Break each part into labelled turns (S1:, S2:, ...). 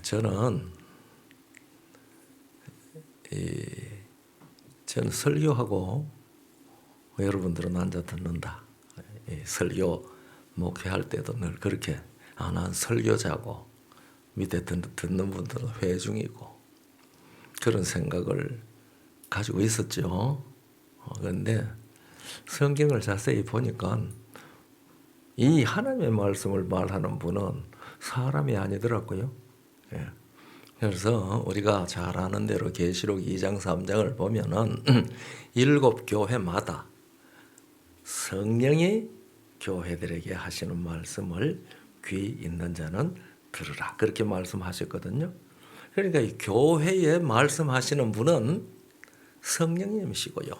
S1: 저는 저는 설교하고 여러분들은 앉아 듣는다. 설교 목회할 때도 늘 그렇게 난 설교자고 밑에 듣는 분들은 회중이고 그런 생각을 가지고 있었죠. 그런데 성경을 자세히 보니까 이 하나님의 말씀을 말하는 분은 사람이 아니더라고요. 그래서 우리가 잘 아는 대로 계시록 2장 3장을 보면은 7 교회마다 성령이 교회들에게 하시는 말씀을 귀 있는 자는 들으라 그렇게 말씀하셨거든요. 그러니까 이 교회에 말씀하시는 분은 성령님이시고요.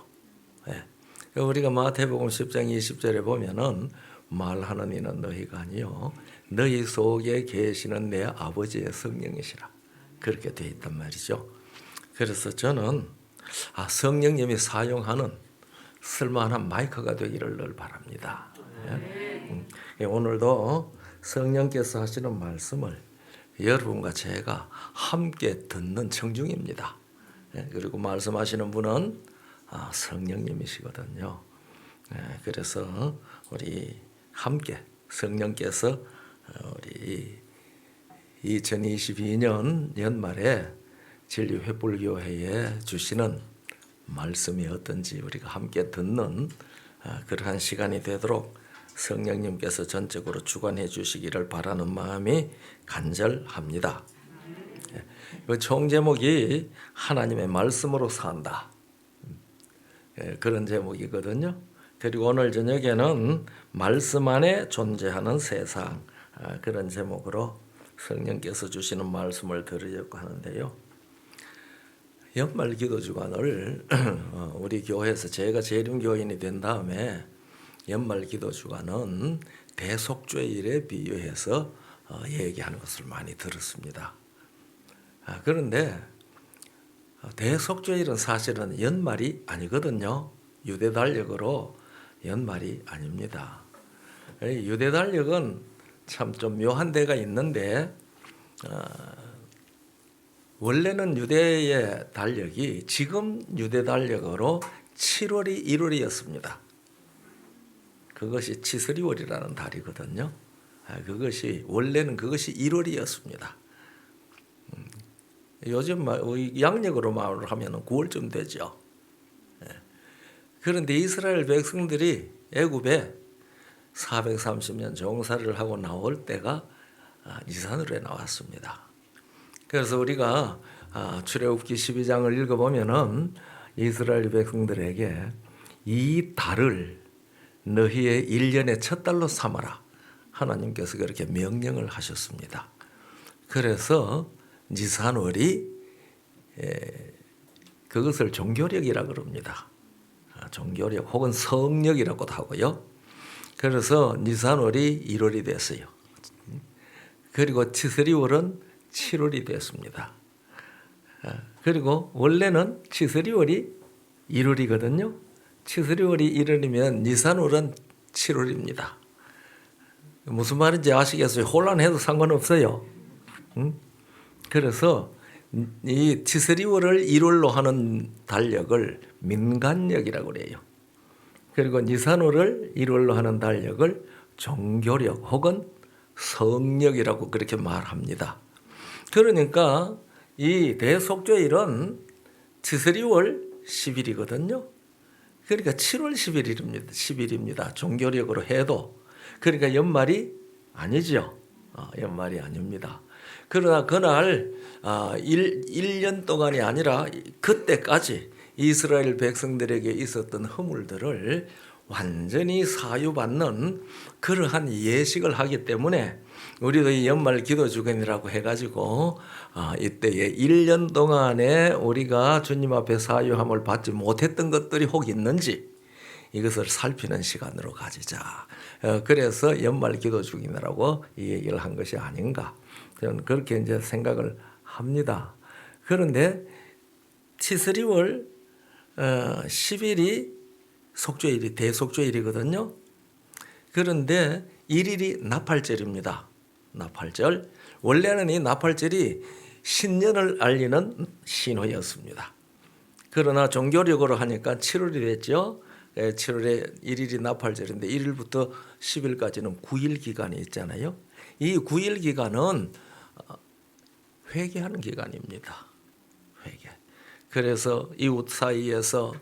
S1: 우리가 마태복음 10장 20절에 보면은 말하는 이는 너희가 아니요 너희 속에 계시는 내 아버지의 성령이시라 그렇게 되어 있단 말이죠. 그래서 저는 성령님이 사용하는 쓸만한 마이크가 되기를 늘 바랍니다. 오늘도 성령께서 하시는 말씀을 여러분과 제가 함께 듣는 청중입니다. 그리고 말씀하시는 분은 성령님이시거든요. 그래서 우리 함께 성령께서 우리 2022년 연말에 진리횃불교회에 주시는 말씀이 어떤지 우리가 함께 듣는 그러한 시간이 되도록 성령님께서 전적으로 주관해 주시기를 바라는 마음이 간절합니다. 총 제목이 하나님의 말씀으로 산다. 그런 제목이거든요. 그리고 오늘 저녁에는 말씀 안에 존재하는 세상 그런 제목으로 성령께서 주시는 말씀을 들으려고 하는데요. 연말 기도 주간을 우리 교회에서 제가 재림교인이 된 다음에 연말 기도 주간은 대속죄일에 비유해서 얘기하는 것을 많이 들었습니다. 그런데 대속죄일은 사실은 연말이 아니거든요. 유대 달력으로 연말이 아닙니다. 유대 달력은 참 좀 묘한 데가 있는데 원래는 유대의 달력이 지금 유대 달력으로 7월이 1월이었습니다. 그것이 치스리월이라는 달이거든요. 원래는 그것이 1월이었습니다. 요즘 양력으로 말을 하면 9월쯤 되죠. 그런데 이스라엘 백성들이 애굽에 430년 종살이를 하고 나올 때가 니산월에 나왔습니다. 그래서 우리가 출애굽기 12장을 읽어보면은 이스라엘 백성들에게 이 달을 너희의 1년의 첫 달로 삼아라. 하나님께서 그렇게 명령을 하셨습니다. 그래서 니산월이 그것을 종교력이라고 그럽니다. 종교력 혹은 성력이라고도 하고요. 그래서 니산월이 1월이 됐어요. 그리고 치스리월은 7월이 됐습니다. 그리고 원래는 치스리월이 1월이거든요. 치스리월이 1월이면 니산월은 7월입니다. 무슨 말인지 아시겠어요? 혼란해도 상관없어요. 그래서 이 치스리월을 1월로 하는 달력을 민간력이라고 그래요. 그리고 니산월을 1월로 하는 달력을 종교력 혹은 성력이라고 그렇게 말합니다. 그러니까 이 대속죄일은 치스리월 10일이거든요. 그러니까 7월 10일입니다. 종교력으로 해도. 그러니까 연말이 아니죠. 연말이 아닙니다. 그러나 그날 1년 동안이 아니라 그때까지 이스라엘 백성들에게 있었던 허물들을 완전히 사유받는 그러한 예식을 하기 때문에 우리도 이 연말 기도 주간이라고 해가지고 이때에 1년 동안에 우리가 주님 앞에 사유함을 받지 못했던 것들이 혹 있는지 이것을 살피는 시간으로 가지자. 그래서 연말 기도 주간이라고 이 얘기를 한 것이 아닌가. 저는 그렇게 이제 생각을 합니다. 그런데 치스리월 10일이 속죄일이 대속죄일이거든요. 그런데 1일이 나팔절입니다. 나팔절. 원래는 이 나팔절이 신년을 알리는 신호였습니다. 그러나 종교력으로 하니까 7월이 됐죠. 7월에 1일이 나팔절인데 1일부터 10일까지는 9일 기간이 있잖아요. 이 9일 기간은 회개하는 기간입니다. 회개. 그래서 이웃 사이에서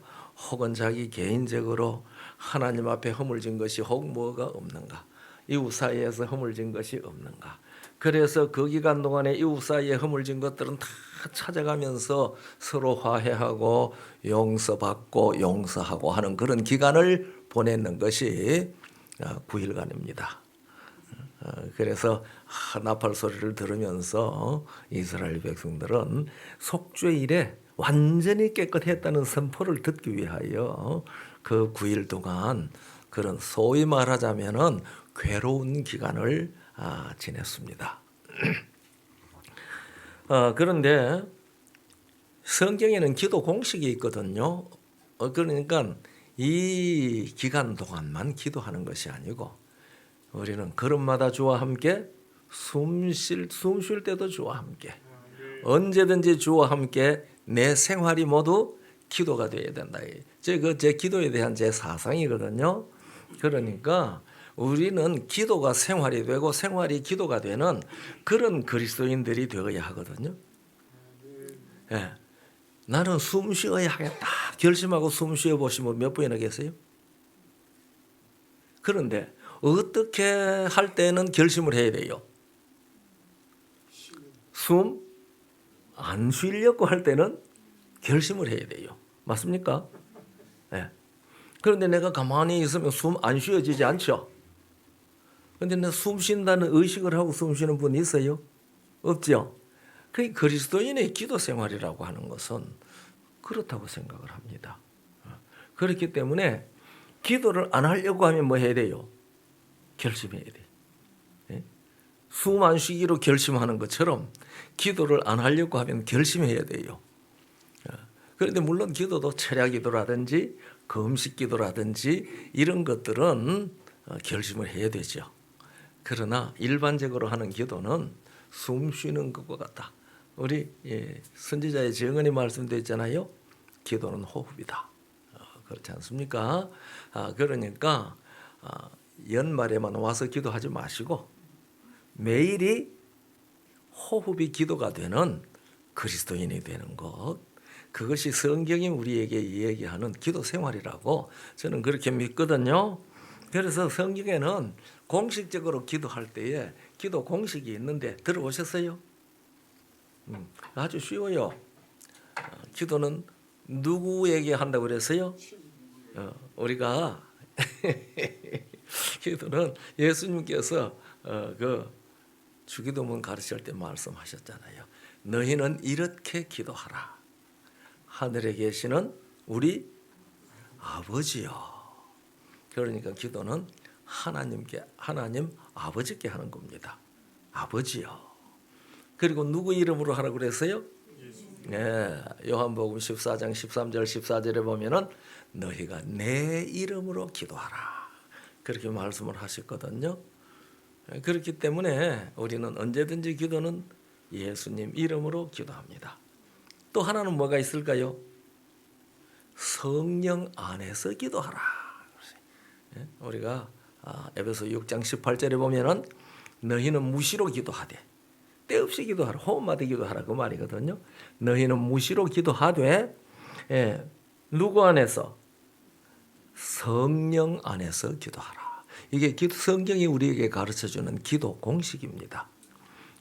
S1: 혹은 자기 개인적으로 하나님 앞에 허물진 것이 혹 뭐가 없는가, 이웃 사이에서 허물진 것이 없는가. 그래서 그 기간 동안에 이웃 사이에 허물진 것들은 다 찾아가면서 서로 화해하고 용서받고 용서하고 하는 그런 기간을 보내는 것이 9일간입니다. 그래서 나팔 소리를 들으면서 이스라엘 백성들은 속죄일에 완전히 깨끗했다는 선포를 듣기 위하여 그 9일 동안 그런 소위 말하자면은 괴로운 기간을 지냈습니다. 그런데 성경에는 기도 공식이 있거든요. 그러니까 이 기간 동안만 기도하는 것이 아니고 우리는 걸음마다 주와 함께 숨 쉴 때도 주와 함께 언제든지 주와 함께 내 생활이 모두 기도가 되어야 된다. 제 기도에 대한 제 사상이거든요. 그러니까 우리는 기도가 생활이 되고 생활이 기도가 되는 그런 그리스도인들이 되어야 하거든요. 예. 나는 숨 쉬어야 하겠다 결심하고 숨 쉬어 보시면 몇 분이나 계세요? 그런데 어떻게 할 때는 결심을 해야 돼요? 숨 안 쉬려고 할 때는 결심을 해야 돼요. 맞습니까? 네. 그런데 내가 가만히 있으면 숨 안 쉬어지지 않죠? 그런데 내가 숨 쉰다는 의식을 하고 숨 쉬는 분이 있어요? 없죠? 그 그리스도인의 기도 생활이라고 하는 것은 그렇다고 생각을 합니다. 그렇기 때문에 기도를 안 하려고 하면 뭐 해야 돼요? 결심해야 돼요. 네? 숨 안 쉬기로 결심하는 것처럼 기도를 안 하려고 하면 결심해야 돼요. 그런데 물론 기도도 철야 기도라든지 금식 기도라든지 이런 것들은 결심을 해야 되죠. 그러나 일반적으로 하는 기도는 숨 쉬는 것과 같다. 우리 선지자의 정언이 말씀되어 있잖아요. 기도는 호흡이다. 그렇지 않습니까? 그러니까 연말에만 와서 기도하지 마시고 매일이 호흡이 기도가 되는 그리스도인이 되는 것, 그것이 성경이 우리에게 이야기하는 기도 생활이라고 저는 그렇게 믿거든요. 그래서 성경에는 공식적으로 기도할 때에 기도 공식이 있는데 들어보셨어요? 아주 쉬워요. 기도는 누구에게 한다고 그랬어요? 우리가 기도는 예수님께서 그 주기도문 가르칠 때 말씀하셨잖아요. 너희는 이렇게 기도하라. 하늘에 계시는 우리 아버지요. 그러니까 기도는 하나님 아버지께 하는 겁니다. 아버지요. 그리고 누구 이름으로 하라고 그랬어요? 네, 요한복음 14장 13절 14절에 보면은 너희가 내 이름으로 기도하라. 그렇게 말씀을 하셨거든요. 그렇기 때문에 우리는 언제든지 기도는 예수님 이름으로 기도합니다. 또 하나는 뭐가 있을까요? 성령 안에서 기도하라. 우리가 에베소 6장 18절에 보면은 너희는 무시로 기도하되 때없이 기도하라. 호흡마다 기도하라 그 말이거든요. 너희는 무시로 기도하되 누구 안에서? 성령 안에서 기도하라. 이게 성경이 우리에게 가르쳐주는 기도 공식입니다.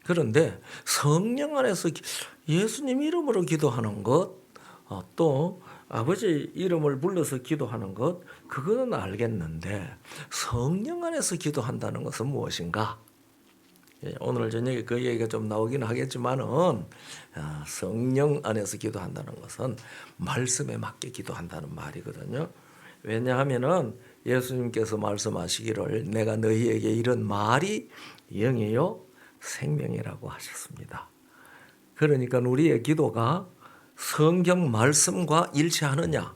S1: 그런데 성령 안에서 예수님 이름으로 기도하는 것, 또 아버지 이름을 불러서 기도하는 것, 그거는 알겠는데 성령 안에서 기도한다는 것은 무엇인가? 오늘 저녁에 그 얘기가 좀 나오긴 하겠지만은 성령 안에서 기도한다는 것은 말씀에 맞게 기도한다는 말이거든요. 왜냐하면은 예수님께서 말씀하시기를 내가 너희에게 이런 말이 영이요 생명이라고 하셨습니다. 그러니까 우리의 기도가 성경 말씀과 일치하느냐,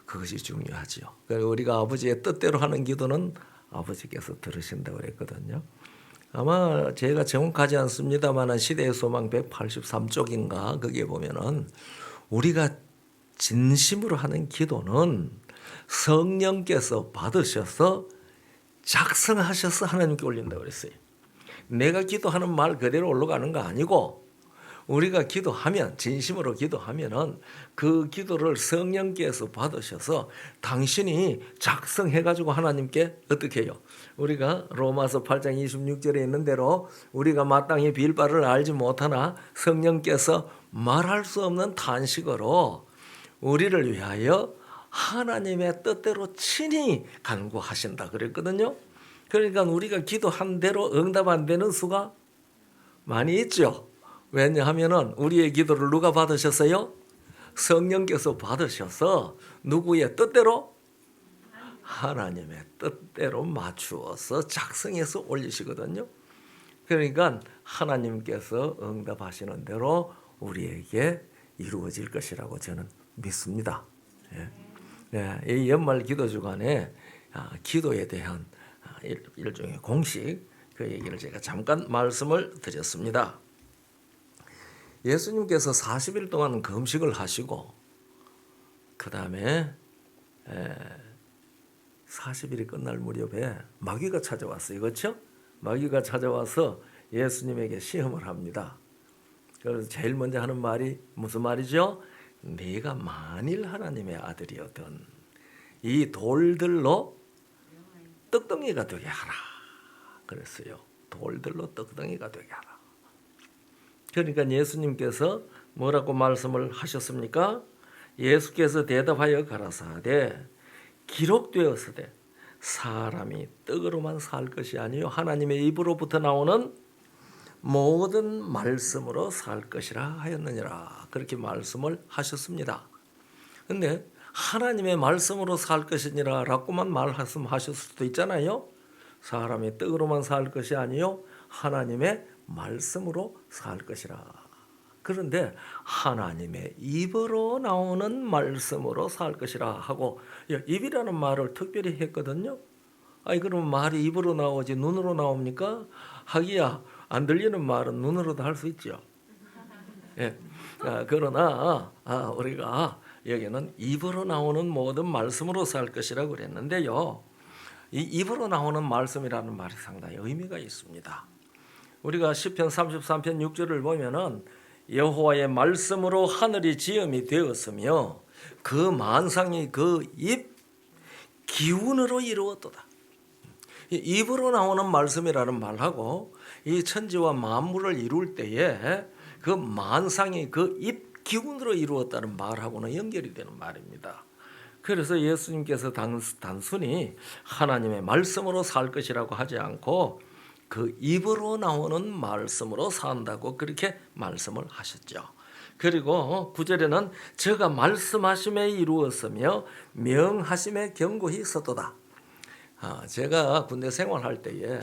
S1: 그것이 중요하지요. 그러니까 우리가 아버지의 뜻대로 하는 기도는 아버지께서 들으신다고 그랬거든요. 아마 제가 정확하지 않습니다만 시대의 소망 183쪽인가 거기에 보면은 우리가 진심으로 하는 기도는 성령께서 받으셔서 작성하셔서 하나님께 올린다고 그랬어요. 내가 기도하는 말 그대로 올라가는 거 아니고 우리가 기도하면 진심으로 기도하면은 그 기도를 성령께서 받으셔서 당신이 작성해 가지고 하나님께 어떻게 해요? 우리가 로마서 8장 26절에 있는 대로 우리가 마땅히 빌 바를 알지 못하나 성령께서 말할 수 없는 탄식으로 우리를 위하여 하나님의 뜻대로 친히 간구하신다 그랬거든요. 그러니까 우리가 기도한 대로 응답 안 되는 수가 많이 있죠. 왜냐하면은 우리의 기도를 누가 받으셨어요? 성령께서 받으셔서 누구의 뜻대로? 하나님의 뜻대로 맞추어서 작성해서 올리시거든요. 그러니까 하나님께서 응답하시는 대로 우리에게 이루어질 것이라고 저는 믿습니다. 예. 네, 이 연말 기도 주간에 기도에 대한 일종의 공식 그 얘기를 제가 잠깐 말씀을 드렸습니다. 예수님께서 40일 동안 금식을 하시고 그 다음에 40일이 끝날 무렵에 마귀가 찾아왔어요. 그렇죠? 마귀가 찾아와서 예수님에게 시험을 합니다. 그래서 제일 먼저 하는 말이 무슨 말이죠? 네가 만일 하나님의 아들이었던 이 돌들로 떡덩이가 되게 하라 그랬어요. 돌들로 떡덩이가 되게 하라. 그러니까 예수님께서 뭐라고 말씀을 하셨습니까? 예수께서 대답하여 가라사대 기록되었으되 사람이 떡으로만 살 것이 아니요 하나님의 입으로부터 나오는 모든 말씀으로 살 것이라 하였느니라. 그렇게 말씀을 하셨습니다. 그런데 하나님의 말씀으로 살 것이니라 라고만 말씀하셨을 수도 있잖아요. 사람이 떡으로만 살 것이 아니요 하나님의 말씀으로 살 것이라. 그런데 하나님의 입으로 나오는 말씀으로 살 것이라 하고 입이라는 말을 특별히 했거든요. 아니 그러면 말이 입으로 나오지 눈으로 나옵니까? 하기야 안 들리는 말은 눈으로도 할 수 있죠. 예. 그러나 우리가 여기는 입으로 나오는 모든 말씀으로 살 것이라고 그랬는데요. 이 입으로 나오는 말씀이라는 말이 상당히 의미가 있습니다. 우리가 시편 33편 6절을 보면은 여호와의 말씀으로 하늘이 지음이 되었으며 그 만상이 그 입 기운으로 이루었도다. 입으로 나오는 말씀이라는 말하고 이 천지와 만물을 이룰 때에 그 만상이 그 입 기운으로 이루었다는 말하고는 연결이 되는 말입니다. 그래서 예수님께서 단순히 하나님의 말씀으로 살 것이라고 하지 않고 그 입으로 나오는 말씀으로 산다고 그렇게 말씀을 하셨죠. 그리고 9절에는 저가 말씀하심에 이루었으며 명하심에 경고히 있었도다. 제가 군대 생활할 때에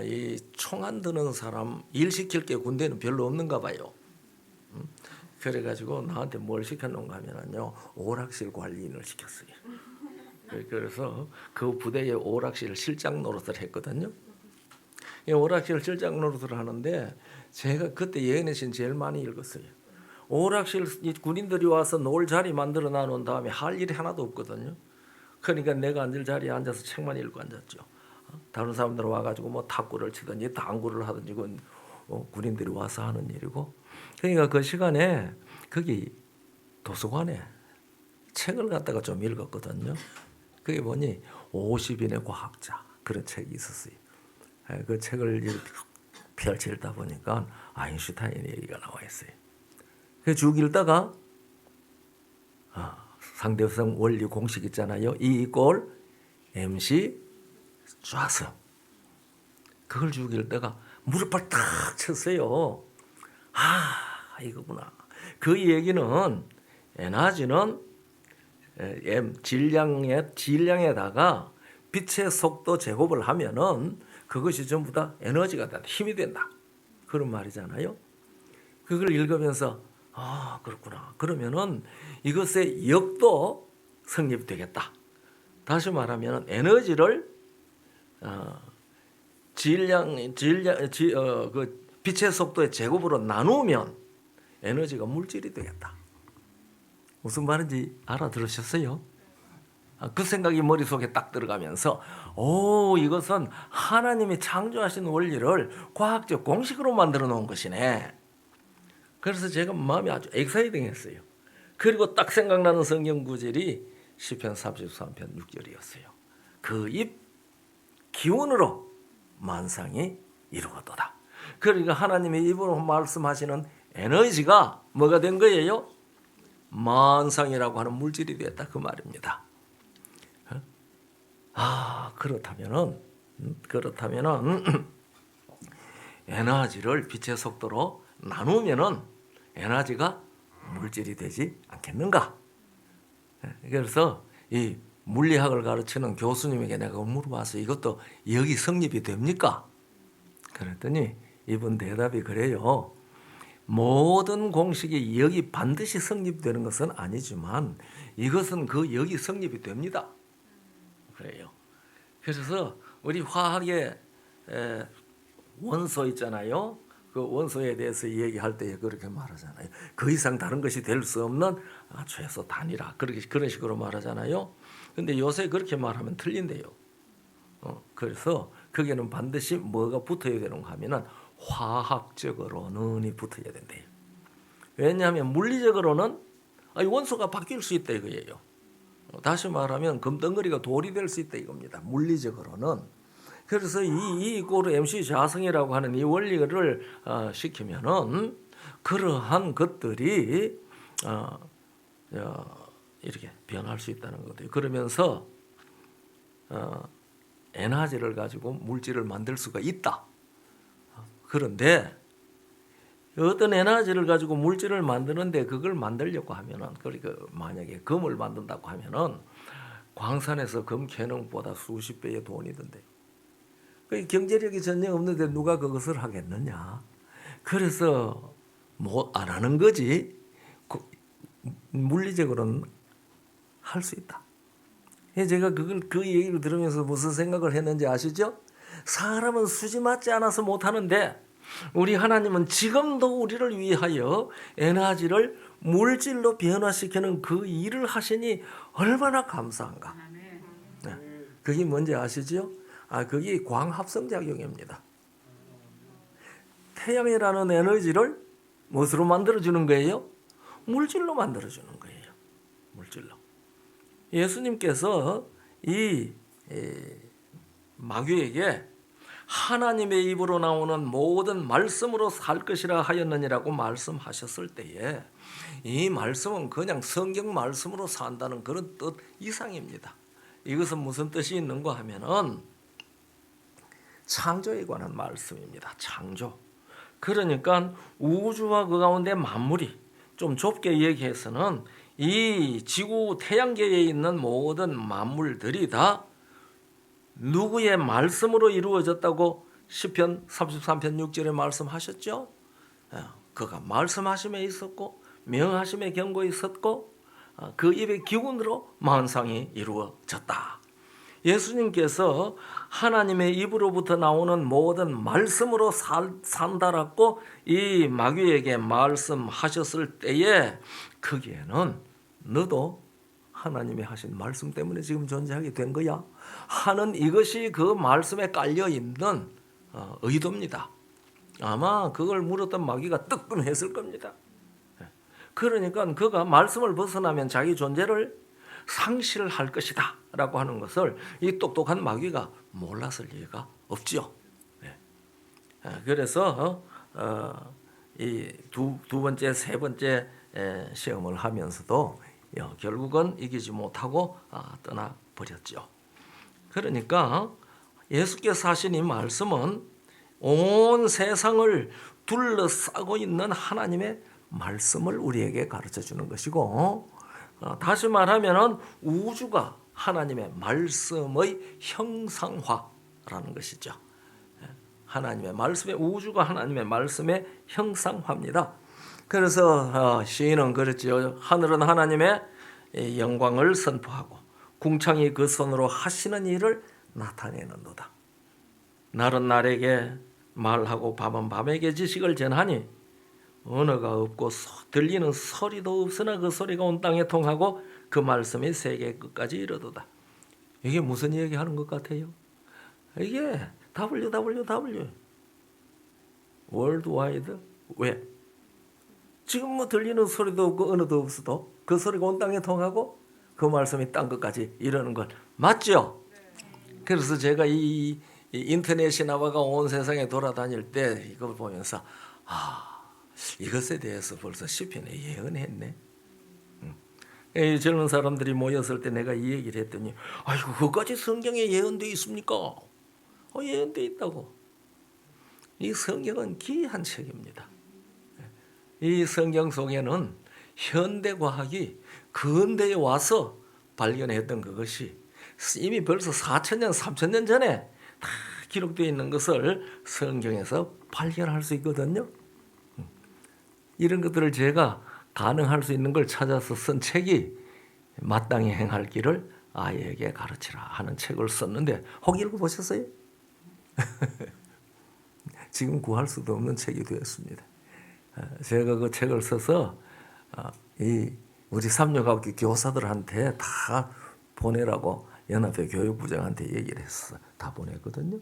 S1: 이 총 안 드는 사람 일 시킬 게 군대는 별로 없는가 봐요. 그래가지고 나한테 뭘 시켰는가 하면요 오락실 관리인을 시켰어요. 그래서 그 부대에 오락실 실장 노릇을 했거든요. 이 오락실 실장 노릇을 하는데 제가 그때 예언의 제일 많이 읽었어요. 오락실 군인들이 와서 놀 자리 만들어 놔놓은 다음에 할 일이 하나도 없거든요. 그러니까 내가 앉을 자리에 앉아서 책만 읽고 앉았죠. 다른 사람들 와가지고 뭐 탁구를 치든지 당구를 하든지 그건 군인들이 와서 하는 일이고. 그러니까 그 시간에 거기 도서관에 책을 갖다가 좀 읽었거든요. 그게 뭐니 50인의 과학자 그런 책이 있었어요. 그 책을 펼치다 보니까 아인슈타인 얘기가 나와 있어요. 그 쭉 읽다가 상대성 원리 공식 있잖아요. E = MC 좌석. 그걸 쭉 읽다가 무릎을 탁 쳤어요. 이거구나. 그 얘기는 에너지는 질량에다가 빛의 속도 제곱을 하면은 그것이 전부 다 에너지가 된다. 힘이 된다. 그런 말이잖아요. 그걸 읽으면서 그렇구나. 그러면은 이것의 역도 성립되겠다. 다시 말하면 에너지를 그 빛의 속도의 제곱으로 나누면 에너지가 물질이 되겠다. 무슨 말인지 알아들으셨어요? 그 생각이 머릿속에 딱 들어가면서 이것은 하나님이 창조하신 원리를 과학적 공식으로 만들어 놓은 것이네. 그래서 제가 마음이 아주 엑사이팅했어요. 그리고 딱 생각나는 성경 구절이 시편 33편 6절이었어요. 그 입 기운으로 만상이 이루어도다. 그러니까 하나님의 입으로 말씀하시는 에너지가 뭐가 된 거예요? 만상이라고 하는 물질이 됐다 그 말입니다. 그렇다면은 에너지를 빛의 속도로 나누면은 에너지가 물질이 되지 않겠는가? 그래서 이 물리학을 가르치는 교수님에게 내가 물어봐서 이것도 여기 성립이 됩니까? 그랬더니 이분 대답이 그래요. 모든 공식이 여기 반드시 성립되는 것은 아니지만 이것은 그 여기 성립이 됩니다. 그래요. 그래서 우리 화학의 원소 있잖아요. 그 원소에 대해서 얘기할 때 그렇게 말하잖아요. 그 이상 다른 것이 될 수 없는 최소 단위라. 그런 식으로 말하잖아요. 근데 요새 그렇게 말하면 틀린대요. 그래서 거기에는 반드시 뭐가 붙어야 되는가 하면은 화학적으로는 붙어야 된대요. 왜냐하면 물리적으로는 원소가 바뀔 수 있다 이거예요. 다시 말하면 금덩어리가 돌이 될 수 있다 이겁니다. 물리적으로는. 그래서 이 이꼬르 MC 자성이라고 하는 이 원리를 시키면은 그러한 것들이 이렇게 변할 수 있다는 거예요. 그러면서 에너지를 가지고 물질을 만들 수가 있다. 그런데 어떤 에너지를 가지고 물질을 만드는데 그걸 만들려고 하면은 그러니까 만약에 금을 만든다고 하면은 광산에서 금 캐는 것보다 수십 배의 돈이 든대. 경제력이 전혀 없는데 누가 그것을 하겠느냐? 그래서 뭐 안 하는 거지. 물리적으로는 할 수 있다. 제가 그 얘기를 들으면서 무슨 생각을 했는지 아시죠? 사람은 수지 맞지 않아서 못 하는데 우리 하나님은 지금도 우리를 위하여 에너지를 물질로 변화시키는 그 일을 하시니 얼마나 감사한가. 네. 그게 뭔지 아시죠? 그게 광합성작용입니다. 태양이라는 에너지를 무엇으로 만들어주는 거예요? 물질로 만들어주는 거예요. 물질로. 예수님께서 이 마귀에게 하나님의 입으로 나오는 모든 말씀으로 살 것이라 하였느니라고 말씀하셨을 때에 이 말씀은 그냥 성경 말씀으로 산다는 그런 뜻 이상입니다. 이것은 무슨 뜻이 있는가 하면은 창조에 관한 말씀입니다. 창조. 그러니까 우주와 그 가운데 만물이 좀 좁게 얘기해서는 이 지구 태양계에 있는 모든 만물들이 다 누구의 말씀으로 이루어졌다고 시편 33편 6절에 말씀하셨죠? 그가 말씀하심에 있었고 명하심에 경고에 있었고 그 입의 기운으로 만상이 이루어졌다. 예수님께서 하나님의 입으로부터 나오는 모든 말씀으로 산다라고 이 마귀에게 말씀하셨을 때에 거기에는 너도 하나님이 하신 말씀 때문에 지금 존재하게 된 거야 하는 이것이 그 말씀에 깔려있는 의도입니다. 아마 그걸 물었던 마귀가 뜨끔했을 겁니다. 그러니까 그가 말씀을 벗어나면 자기 존재를 상실할 것이다 라고 하는 것을 이 똑똑한 마귀가 몰랐을 리가 없죠. 그래서 이 두 번째, 세 번째 시험을 하면서도 결국은 이기지 못하고 떠나버렸죠. 그러니까 예수께서 하신 이 말씀은 온 세상을 둘러싸고 있는 하나님의 말씀을 우리에게 가르쳐 주는 것이고, 다시 말하면 우주가 하나님의 말씀의 형상화라는 것이죠. 하나님의 말씀의 우주가 하나님의 말씀의 형상화입니다. 그래서 시인은 그랬죠. 하늘은 하나님의 영광을 선포하고 궁창이 그 손으로 하시는 일을 나타내는도다. 날은 날에게 말하고 밤은 밤에게 지식을 전하니 언어가 없고 들리는 소리도 없으나 그 소리가 온 땅에 통하고 그 말씀이 세계 끝까지 이르도다. 이게 무슨 얘기하는 것 같아요? 이게 WWW 월드와이드 웹. 지금 뭐 들리는 소리도 없고 언어도 없어도 그 소리가 온 땅에 통하고 그 말씀이 땅 끝까지 이르는 것 맞죠? 그래서 제가 이 인터넷이 나와가 온 세상에 돌아다닐 때 이걸 보면서 이것에 대해서 벌써 시편에 예언했네. 이 젊은 사람들이 모였을 때 내가 이 얘기를 했더니 아이고 그까지 성경에 예언되어 있습니까? 예언되어 있다고. 이 성경은 귀한 책입니다. 이 성경 속에는 현대 과학이 근대에 와서 발견했던 그것이 이미 벌써 4,000년, 3,000년 전에 다 기록되어 있는 것을 성경에서 발견할 수 있거든요. 이런 것들을 제가 가능할 수 있는 걸 찾아서 쓴 책이 마땅히 행할 길을 아이에게 가르치라 하는 책을 썼는데 혹 읽어보셨어요? 지금 구할 수도 없는 책이 되었습니다. 제가 그 책을 써서 우리 삼육학교 교사들한테 다 보내라고 연합회 교육부장한테 얘기를 했어. 다 보냈거든요.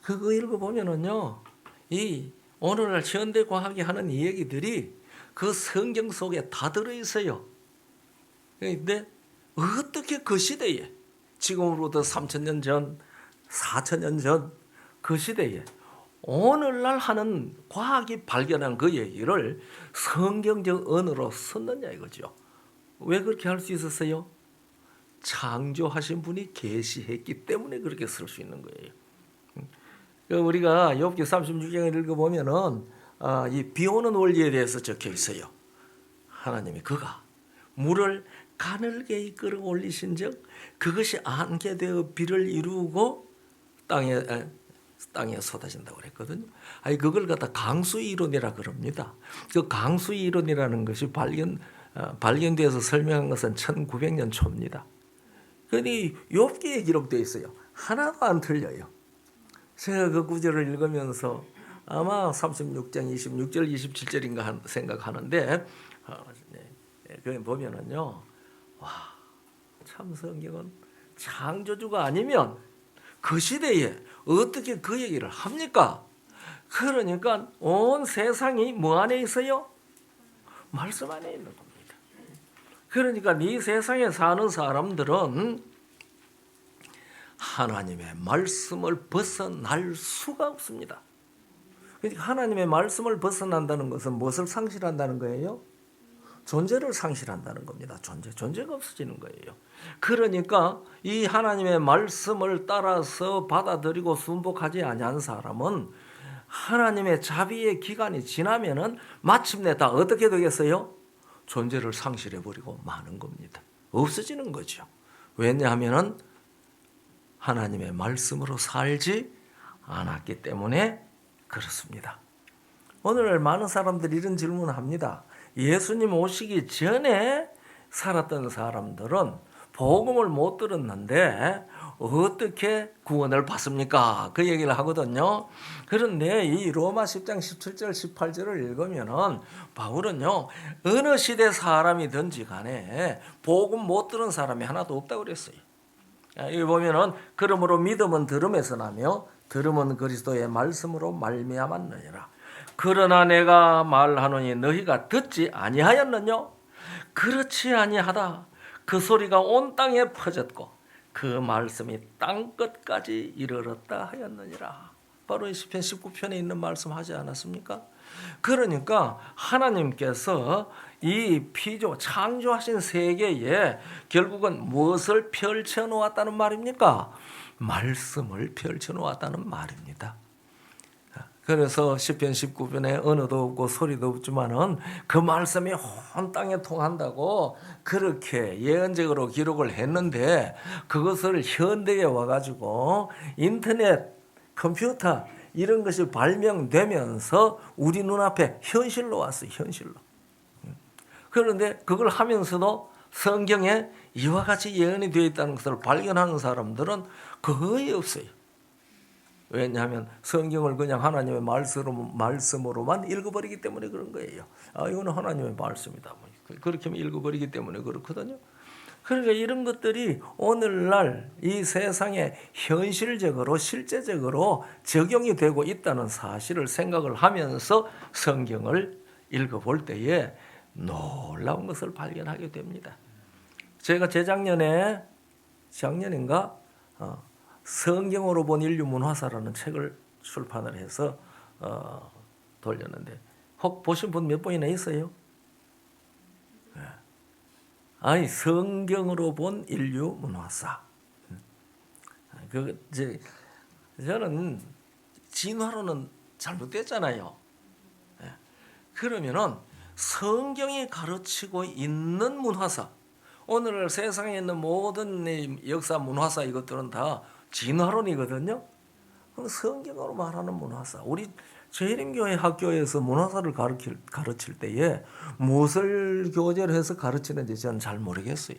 S1: 그거 읽어보면은요, 이 오늘날 현대 과학이 하는 이 얘기들이 그 성경 속에 다 들어있어요. 그런데 어떻게 그 시대에 지금으로부터 3,000년 전, 4,000년 전 그 시대에 오늘날 하는 과학이 발견한 그 얘기를 성경적 언어로 썼느냐 이거죠. 왜 그렇게 할 수 있었어요? 창조하신 분이 계시했기 때문에 그렇게 쓸 수 있는 거예요. 우리가 욥기 36장을 읽어보면은 이 비오는 원리에 대해서 적혀 있어요. 하나님이 그가 물을 가늘게 이끌어 올리신즉 그것이 안개 되어 비를 이루고 땅에 쏟아진다고 그랬거든요. 그걸 갖다 강수 이론이라 그럽니다. 그 강수 이론이라는 것이 발견돼서 설명한 것은 1900년 초입니다. 그런데 욥기에 기록되어 있어요. 하나도 안 틀려요. 제가 그 구절을 읽으면서 아마 36장 26절 27절인가 생각하는데 그 보면은요, 참 성경은 창조주가 아니면 그 시대에 어떻게 그 얘기를 합니까? 그러니까 온 세상이 뭐 안에 있어요? 말씀 안에 있는 겁니다. 그러니까 이 세상에 사는 사람들은 하나님의 말씀을 벗어날 수가 없습니다. 그러니까 하나님의 말씀을 벗어난다는 것은 무엇을 상실한다는 거예요? 존재를 상실한다는 겁니다. 존재가 없어지는 거예요. 그러니까 이 하나님의 말씀을 따라서 받아들이고 순복하지 아니한 사람은 하나님의 자비의 기간이 지나면은 마침내 다 어떻게 되겠어요? 존재를 상실해 버리고 마는 겁니다. 없어지는 거죠. 왜냐하면은 하나님의 말씀으로 살지 않았기 때문에 그렇습니다. 오늘 많은 사람들이 이런 질문을 합니다. 예수님 오시기 전에 살았던 사람들은 복음을 못 들었는데 어떻게 구원을 받습니까? 그 얘기를 하거든요. 그런데 이 로마 10장 17절 18절을 읽으면은 바울은요, 어느 시대 사람이든지 간에 복음 못 들은 사람이 하나도 없다고 그랬어요. 여기 보면은 그러므로 믿음은 들음에서 나며 들음은 그리스도의 말씀으로 말미암았느니라. 그러나 내가 말하노니 너희가 듣지 아니하였느냐? 그렇지 아니하다. 그 소리가 온 땅에 퍼졌고 그 말씀이 땅 끝까지 이르렀다 하였느니라. 바로 시편 19편에 있는 말씀하지 않았습니까? 그러니까 하나님께서 이 창조하신 세계에 결국은 무엇을 펼쳐 놓았다는 말입니까? 말씀을 펼쳐 놓았다는 말입니다. 그래서 시편 19편에 언어도 없고 소리도 없지만은 그 말씀이 온 땅에 통한다고 그렇게 예언적으로 기록을 했는데 그것을 현대에 와가지고 인터넷, 컴퓨터 이런 것이 발명되면서 우리 눈앞에 현실로 왔어요. 현실로. 그런데 그걸 하면서도 성경에 이와 같이 예언이 되어 있다는 것을 발견하는 사람들은 거의 없어요. 왜냐하면 성경을 그냥 하나님의 말씀으로만 읽어버리기 때문에 그런 거예요. 이거는 하나님의 말씀이다. 그렇게 읽어버리기 때문에 그렇거든요. 그러니까 이런 것들이 오늘날 이 세상에 현실적으로 실제적으로 적용이 되고 있다는 사실을 생각을 하면서 성경을 읽어볼 때에 놀라운 것을 발견하게 됩니다. 제가 작년인가 성경으로 본 인류 문화사라는 책을 출판을 해서 돌렸는데 혹 보신 분 몇 분이나 있어요? 아니 성경으로 본 인류 문화사. 저는 진화론은 잘못됐잖아요. 그러면은 성경이 가르치고 있는 문화사, 오늘 세상에 있는 모든 역사 문화사 이것들은 다 진화론이거든요. 그럼 성경으로 말하는 문화사, 우리 재림교회 학교에서 문화사를 가르칠 때에 무엇을 교재를 해서 가르치는지 저는 잘 모르겠어요.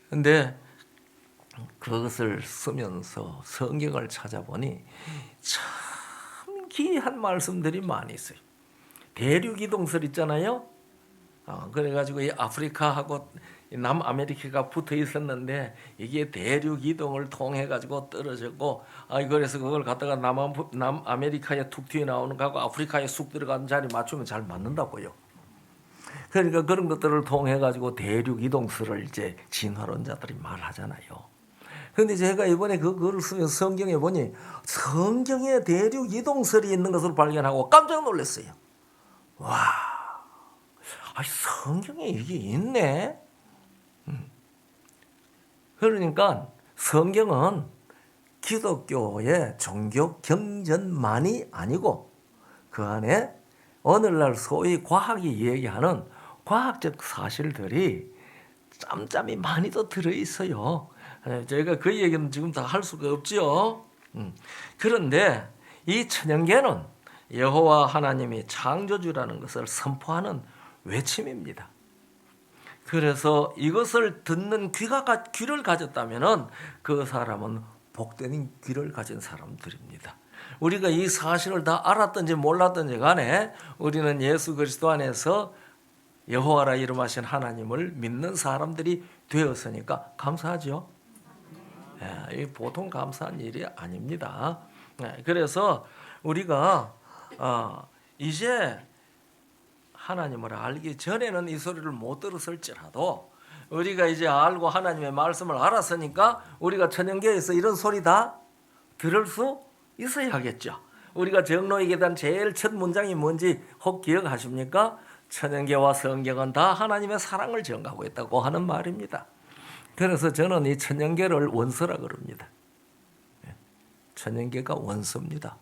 S1: 근데 그것을 쓰면서 성경을 찾아보니 참 귀한 말씀들이 많이 있어요. 대륙이동설 있잖아요. 그래가지고 이 아프리카하고 남아메리카가 붙어 있었는데 이게 대륙 이동을 통해 가지고 떨어졌고, 그래서 그걸 갖다가 남아메리카에 툭 튀어 나오는 거하고 아프리카에 쑥 들어가는 자리 맞추면 잘 맞는다고요. 그러니까 그런 것들을 통해 가지고 대륙 이동설을 이제 진화론자들이 말하잖아요. 그런데 제가 이번에 그거를 쓰면서 성경에 보니 성경에 대륙 이동설이 있는 것을 발견하고 깜짝 놀랐어요. 와, 성경에 이게 있네. 그러니까 성경은 기독교의 종교 경전만이 아니고 그 안에 오늘날 소위 과학이 얘기하는 과학적 사실들이 짬짬이 많이 더 들어있어요. 저희가 그 얘기는 지금 다 할 수가 없죠. 그런데 이 천연계는 여호와 하나님이 창조주라는 것을 선포하는 외침입니다. 그래서 이것을 듣는 귀를 가졌다면 그 사람은 복된 귀를 가진 사람들입니다. 우리가 이 사실을 다 알았든지 몰랐든지 간에 우리는 예수 그리스도 안에서 여호와라 이름하신 하나님을 믿는 사람들이 되었으니까 감사하죠. 이 보통 감사한 일이 아닙니다. 그래서 우리가 이제 하나님을 알기 전에는 이 소리를 못 들었을지라도 우리가 이제 알고 하나님의 말씀을 알았으니까 우리가 천연계에서 이런 소리 다 들을 수 있어야겠죠. 우리가 정로에게 대한 제일 첫 문장이 뭔지 혹 기억하십니까? 천연계와 성경은 다 하나님의 사랑을 전가하고 있다고 하는 말입니다. 그래서 저는 이 천연계를 원수라 그럽니다. 천연계가 원수입니다.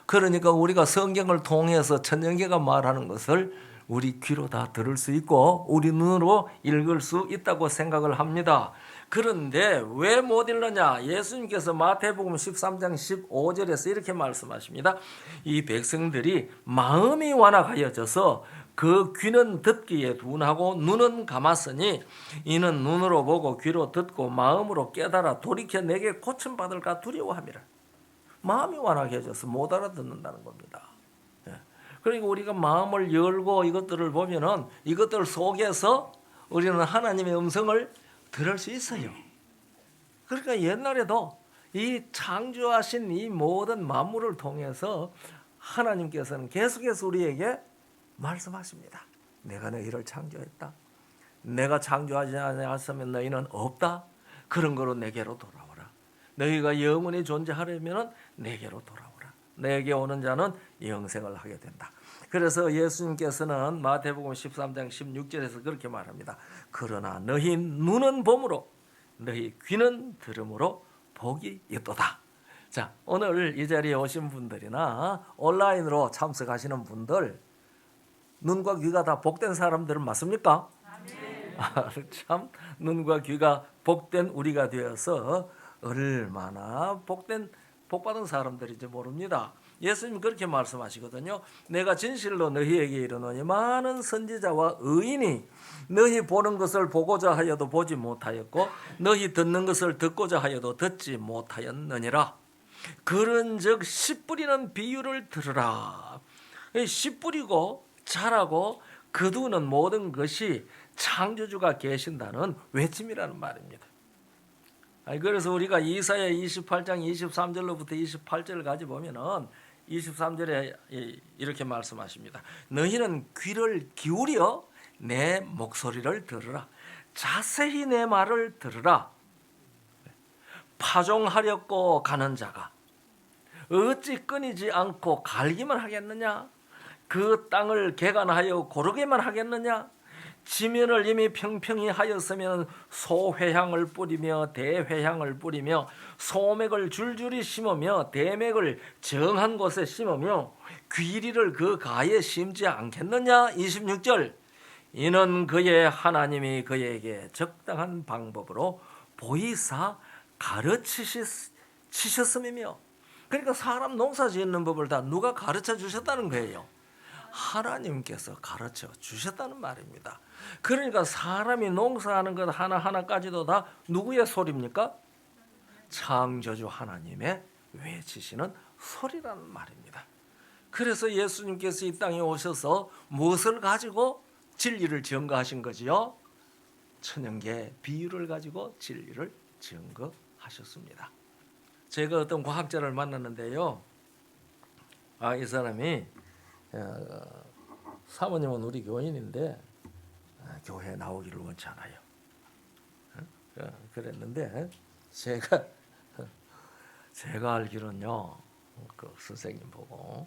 S1: 그러니까 우리가 성경을 통해서 천연계가 말하는 것을 우리 귀로 다 들을 수 있고 우리 눈으로 읽을 수 있다고 생각을 합니다. 그런데 왜 못 읽느냐? 예수님께서 마태복음 13장 15절에서 이렇게 말씀하십니다. 이 백성들이 마음이 완악하여져서 그 귀는 듣기에 둔하고 눈은 감았으니 이는 눈으로 보고 귀로 듣고 마음으로 깨달아 돌이켜 내게 고침받을까 두려워함이라. 마음이 완악해져서 못 알아듣는다는 겁니다. 그러니까 우리가 마음을 열고 이것들을 보면은 이것들 속에서 우리는 하나님의 음성을 들을 수 있어요. 그러니까 옛날에도 이 창조하신 이 모든 만물을 통해서 하나님께서는 계속해서 우리에게 말씀하십니다. 내가 너희를 창조했다. 내가 창조하지 않았으면 너희는 없다. 그런 거로 내게로 돌아오라. 너희가 영원히 존재하려면 내게로 돌아오라. 내게 오는 자는 영생을 하게 된다. 그래서 예수님께서는 마태복음 13장 16절에서 그렇게 말합니다. 그러나 너희 눈은 봄으로 너희 귀는 들음으로 복이 있도다. 자, 오늘 이 자리에 오신 분들이나 온라인으로 참석하시는 분들 눈과 귀가 다 복된 사람들은 맞습니까? 참 눈과 귀가 복된 우리가 되어서 얼마나 복받은 사람들인지 모릅니다. 예수님 그렇게 말씀하시거든요. 내가 진실로 너희에게 이르노니 많은 선지자와 의인이 너희 보는 것을 보고자 하여도 보지 못하였고 너희 듣는 것을 듣고자 하여도 듣지 못하였느니라. 그런즉 씨 뿌리는 비유를 들으라. 씨 뿌리고 자라고 거두는 모든 것이 창조주가 계신다는 외침이라는 말입니다. 그래서 우리가 이사야 28장 23절로부터 28절을 가지 보면은 23절에 이렇게 말씀하십니다. 너희는 귀를 기울여 내 목소리를 들으라. 자세히 내 말을 들으라. 파종하려고 가는 자가 어찌 끊이지 않고 갈기만 하겠느냐? 그 땅을 개간하여 고르게만 하겠느냐? 지면을 이미 평평히 하였으면 소회향을 뿌리며 대회향을 뿌리며 소맥을 줄줄이 심으며 대맥을 정한 곳에 심으며 귀리를 그 가에 심지 않겠느냐? 26절 이는 그의 하나님이 그에게 적당한 방법으로 보이사 가르치셨음이며. 그러니까 사람 농사 짓는 법을 다 누가 가르쳐 주셨다는 거예요. 하나님께서 가르쳐 주셨다는 말입니다. 그러니까 사람이 농사하는 것 하나하나까지도 다 누구의 소리입니까? 창조주 하나님의 외치시는 소리라는 말입니다. 그래서 예수님께서 이 땅에 오셔서 무엇을 가지고 진리를 증거하신 거지요? 천연계 비유를 가지고 진리를 증거하셨습니다. 제가 어떤 과학자를 만났는데요. 이 사람이 사모님은 우리 교인인데 교회에 나오기를 원치 않아요. 그랬는데 제가 알기로는요, 그 선생님 보고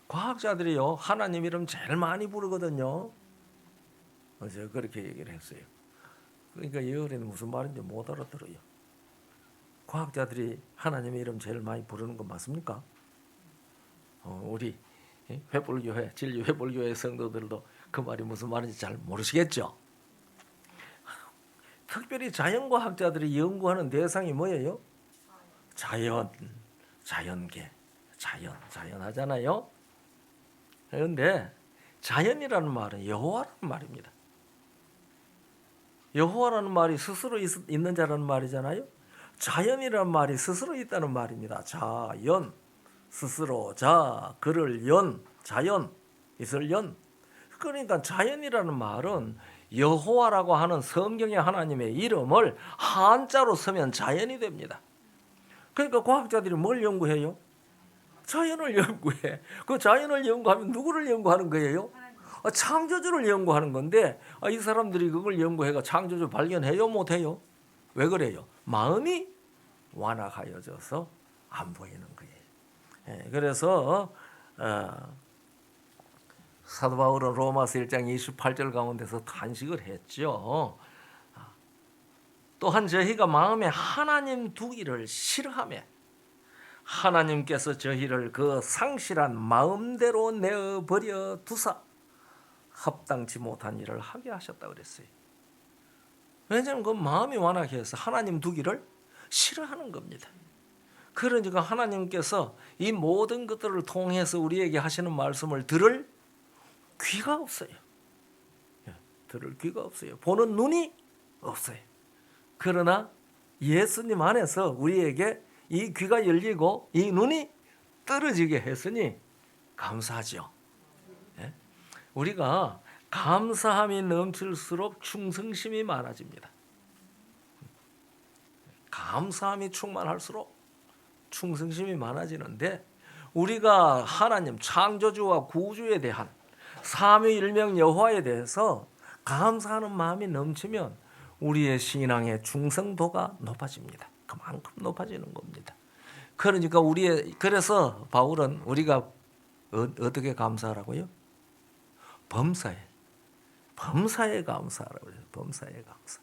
S1: 과학자들이요 하나님 이름 제일 많이 부르거든요. 제가 그렇게 얘기를 했어요. 그러니까 이 어린이 무슨 말인지 못 알아들어요. 과학자들이 하나님의 이름 제일 많이 부르는 건 맞습니까? 우리 회불교회 진리 회불교회 성도들도 그 말이 무슨 말인지 잘 모르시겠죠. 특별히 자연과학자들이 연구하는 대상이 뭐예요? 자연계, 자연 하잖아요. 그런데 자연이라는 말은 여호와라는 말입니다. 여호와라는 말이 스스로 있는 자라는 말이잖아요. 자연이라는 말이 스스로 있다는 말입니다. 자연, 스스로, 그를 연, 자연, 있을 연. 그러니까 자연이라는 말은 여호와라고 하는 성경의 하나님의 이름을 한자로 쓰면 자연이 됩니다. 그러니까 과학자들이 뭘 연구해요? 자연을 연구해. 그 자연을 연구하면 누구를 연구하는 거예요? 창조주를 연구하는 건데 이 사람들이 그걸 연구해가 창조주 발견해요? 못해요? 왜 그래요? 마음이 완악하여져서 안 보이는 거예요. 그래서 사도 바울은 로마서 1장 28절 가운데서 탄식을 했죠. 또한 저희가 마음에 하나님 두기를 싫어하며 하나님께서 저희를 그 상실한 마음대로 내어버려 두사 합당치 못한 일을 하게 하셨다 그랬어요. 왜냐하면 그 마음이 완악해서 하나님 두기를 싫어하는 겁니다. 그러니까 하나님께서 이 모든 것들을 통해서 우리에게 하시는 말씀을 들을 귀가 없어요. 들을 귀가 없어요. 보는 눈이 없어요. 그러나 예수님 안에서 우리에게 이 귀가 열리고 이 눈이 떨어지게 했으니 감사하죠. 우리가 감사함이 넘칠수록 충성심이 많아집니다. 감사함이 충만할수록 충성심이 많아지는데 우리가 하나님 창조주와 구주에 대한 삼위일명 여호와에 대해서 감사하는 마음이 넘치면 우리의 신앙의 충성도가 높아집니다. 그만큼 높아지는 겁니다. 그러니까 그래서 바울은 우리가 어떻게 감사하라고요? 범사에 감사하라고 해요. 범사에 감사.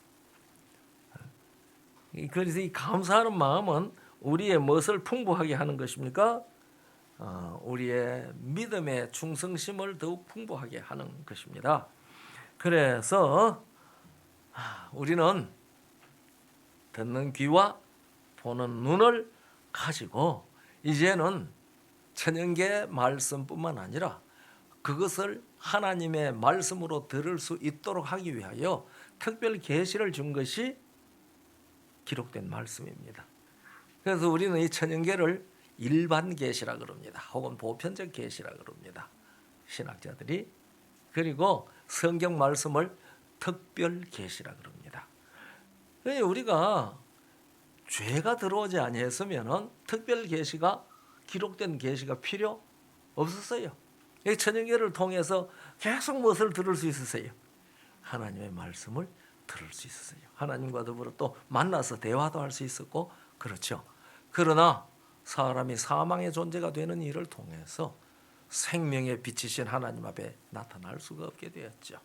S1: 그래서 이 감사하는 마음은 우리의 무엇을 풍부하게 하는 것입니까? 우리의 믿음의 충성심을 더욱 풍부하게 하는 것입니다. 그래서 우리는 듣는 귀와 보는 눈을 가지고 이제는 천연계 말씀뿐만 아니라 그것을 하나님의 말씀으로 들을 수 있도록 하기 위하여 특별 계시를 준 것이 기록된 말씀입니다. 그래서 우리는 이 천연계를 일반 계시라 그럽니다. 혹은 보편적 계시라 그럽니다. 신학자들이. 그리고 성경 말씀을 특별 계시라 그럽니다. 우리가 죄가 들어오지 아니했으면은 특별 계시가 기록된 계시가 필요 없었어요. 이 천연계를 통해서 계속 무엇을 들을 수 있었어요? 하나님의 말씀을 들을 수 있었어요. 하나님과 더불어 또 만나서 대화도 할 수 있었고 그렇죠. 그러나 사람이 사망의 존재가 되는 일을 통해서 생명의 빛이신 하나님 앞에 나타날 수가 없게 되었죠.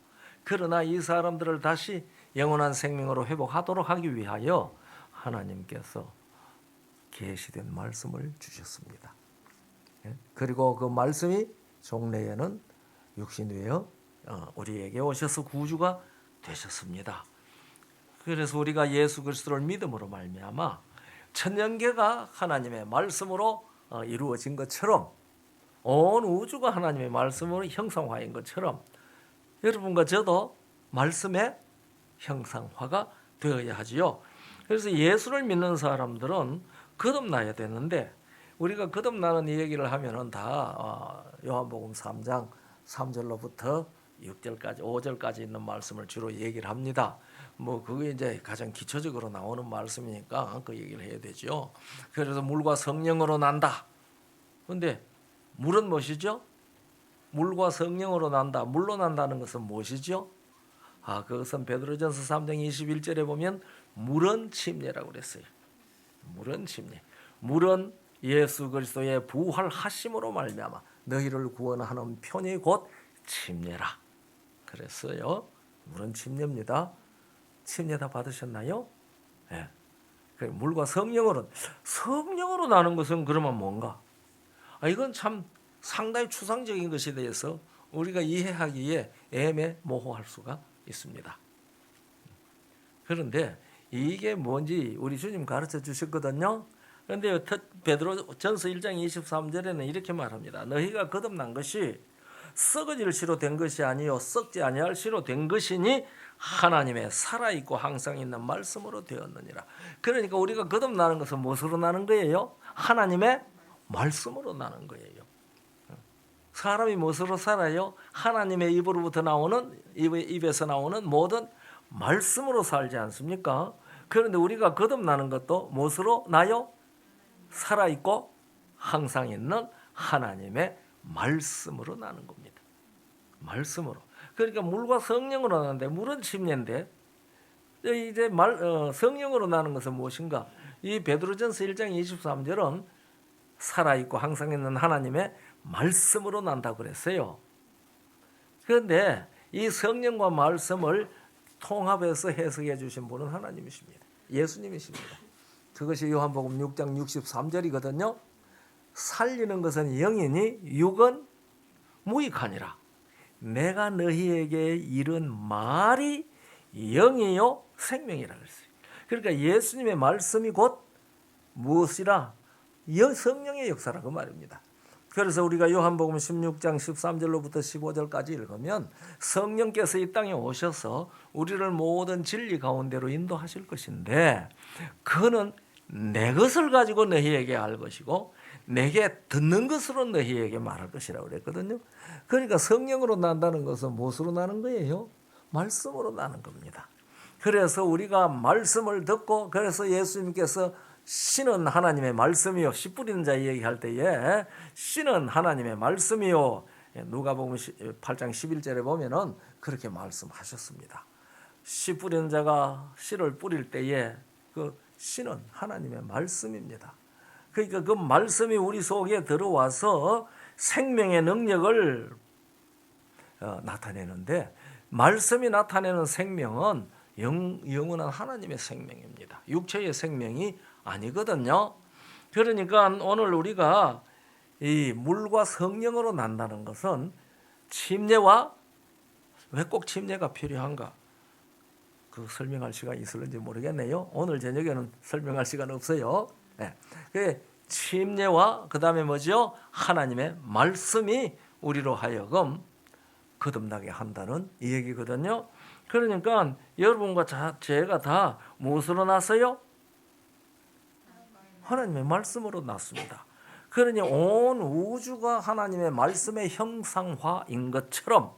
S1: 그러나 이 사람들을 다시 영원한 생명으로 회복하도록 하기 위하여 하나님께서 계시된 말씀을 주셨습니다. 그리고 그 말씀이 종래에는 육신되어 우리에게 오셔서 구주가 되셨습니다. 그래서 우리가 예수 그리스도를 믿음으로 말미암아 천년계가 하나님의 말씀으로 이루어진 것처럼 온 우주가 하나님의 말씀으로 형상화인 것처럼 여러분과 저도 말씀의 형상화가 되어야 하지요. 그래서 예수를 믿는 사람들은 거듭나야 되는데 우리가 거듭나는 이 얘기를 하면은 다 요한복음 3장 3절로부터 6절까지 5절까지 있는 말씀을 주로 얘기를 합니다. 뭐 그게 이제 가장 기초적으로 나오는 말씀이니까 그 얘기를 해야 되죠. 그래서 물과 성령으로 난다. 근데 물은 무엇이죠? 물과 성령으로 난다. 물로 난다는 것은 무엇이죠? 그것은 베드로전서 3장 21절에 보면 물은 침례라고 그랬어요. 물은 침례. 물은 예수 그리스도의 부활하심으로 말미암아 너희를 구원하는 편이 곧 침례라. 그랬어요. 물은 침례입니다. 침례 다 받으셨나요? 네. 물과 성령으로 나는 것은 그러면 뭔가? 이건 참 상당히 추상적인 것에 대해서 우리가 이해하기에 애매모호할 수가 있습니다. 그런데 이게 뭔지 우리 주님 가르쳐 주셨거든요. 그런데 베드로전서 1장 23절에는 이렇게 말합니다. 너희가 거듭난 것이 썩어질 씨로 된 것이 아니요 썩지 아니할 씨로 된 것이니 하나님의 살아있고 항상 있는 말씀으로 되었느니라. 그러니까 우리가 거듭나는 것은 무엇으로 나는 거예요? 하나님의 말씀으로 나는 거예요. 사람이 무엇으로 살아요? 하나님의 입으로부터 나오는 입에서 나오는 모든 말씀으로 살지 않습니까? 그런데 우리가 거듭나는 것도 무엇으로 나요? 살아있고 항상 있는 하나님의 말씀으로 나는 겁니다. 말씀으로. 그러니까 물과 성령으로 나는데 물은 침례인데 이제 성령으로 나는 것은 무엇인가? 이 베드로전서 1장 23절은 살아있고 항상 있는 하나님의 말씀으로 난다고 그랬어요. 그런데 이 성령과 말씀을 통합해서 해석해 주신 분은 하나님이십니다. 예수님이십니다. 그것이 요한복음 6장 63절이거든요. 살리는 것은 영이니 육은 무익하니라. 내가 너희에게 이른 말이 영이요 생명이라 그랬어요. 그러니까 예수님의 말씀이 곧 무엇이라? 성령의 역사라 그 말입니다. 그래서 우리가 요한복음 16장 13절로부터 15절까지 읽으면 성령께서 이 땅에 오셔서 우리를 모든 진리 가운데로 인도하실 것인데 그는 내 것을 가지고 너희에게 알 것이고 내게 듣는 것으로 너희에게 말할 것이라고 그랬거든요. 그러니까 성령으로 난다는 것은 무엇으로 나는 거예요? 말씀으로 나는 겁니다. 그래서 우리가 말씀을 듣고 그래서 예수님께서 씨는 하나님의 말씀이요. 씨 뿌리는 자 얘기할 때에 씨는 하나님의 말씀이요. 누가복음 8장 11절에 보면은 그렇게 말씀하셨습니다. 씨 뿌리는 자가 씨를 뿌릴 때에 그 씨는 하나님의 말씀입니다. 그러니까 그 말씀이 우리 속에 들어와서 생명의 능력을 나타내는데 말씀이 나타내는 생명은 영원한 하나님의 생명입니다. 육체의 생명이 아니거든요. 그러니까 오늘 우리가 이 물과 성령으로 난다는 것은 침례와 왜 꼭 침례가 필요한가? 그 설명할 시간이 있을는지 모르겠네요. 오늘 저녁에는 설명할 시간 없어요. 네. 침례와 그 다음에 뭐죠? 하나님의 말씀이 우리로 하여금 거듭나게 한다는 이 얘기거든요. 그러니까 여러분과 제가 다 무엇으로 났어요? 하나님의 말씀으로 났습니다. 그러니 온 우주가 하나님의 말씀의 형상화인 것처럼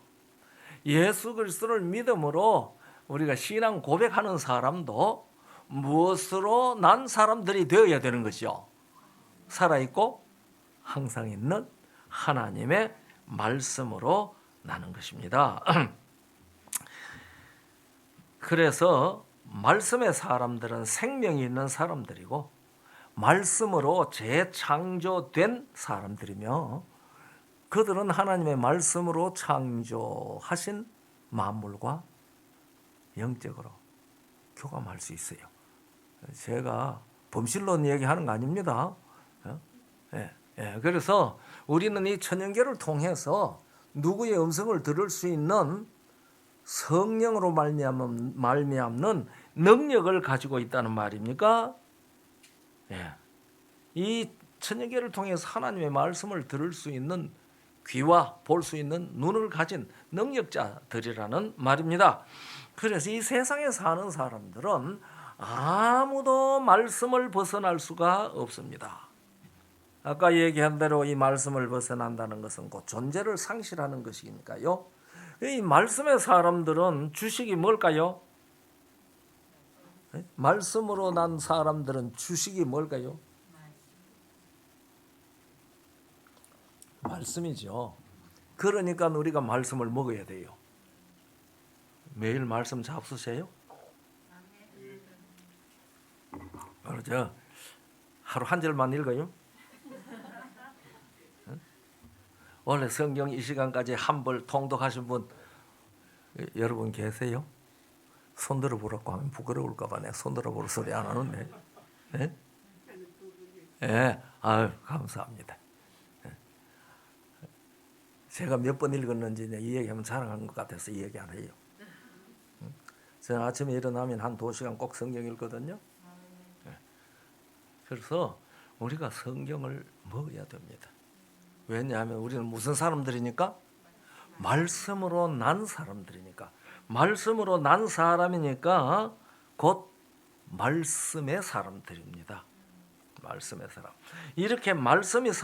S1: 예수 그리스도를 믿음으로 우리가 신앙 고백하는 사람도 무엇으로 난 사람들이 되어야 되는 것이요? 살아있고 항상 있는 하나님의 말씀으로 나는 것입니다. 그래서 말씀의 사람들은 생명이 있는 사람들이고 말씀으로 재창조된 사람들이며 그들은 하나님의 말씀으로 창조하신 만물과 영적으로 교감할 수 있어요. 제가 범실론 얘기하는 거 아닙니다. 그래서 우리는 이 천연계를 통해서 누구의 음성을 들을 수 있는 성령으로 말미암는 능력을 가지고 있다는 말입니까? 이 천연계를 통해서 하나님의 말씀을 들을 수 있는 귀와 볼 수 있는 눈을 가진 능력자들이라는 말입니다. 그래서 이 세상에 사는 사람들은 아무도 말씀을 벗어날 수가 없습니다. 아까 얘기한 대로 이 말씀을 벗어난다는 것은 곧 존재를 상실하는 것이니까요. 이 말씀의 사람들은 주식이 뭘까요? 말씀으로 난 사람들은 주식이 뭘까요? 말씀이죠. 그러니까 우리가 말씀을 먹어야 돼요. 매일 말씀 잡수세요? 그렇죠. 하루 한 절만 읽어요? 원래 성경 이 시간까지 한 벌 통독하신 분 여러분 계세요? 손 들어보라고 하면 부끄러울까 봐 내가 손 들어보라 소리 안 하는데. 네? 네. 아유, 감사합니다. 제가 몇 번 읽었는지 이 얘기하면 자랑하는 것 같아서 이 얘기 안 해요. 저는 아침에 일어나면 한 2시간 꼭 성경 읽거든요. 그래서 우리가 성경을 먹어야 됩니다. 왜냐하면 우리는 무슨 사람들이니까? 말씀으로 난 사람들이니까. 말씀으로 난 사람이니까 곧 말씀의 사람들입니다. 말씀의 사람. 이렇게 말씀의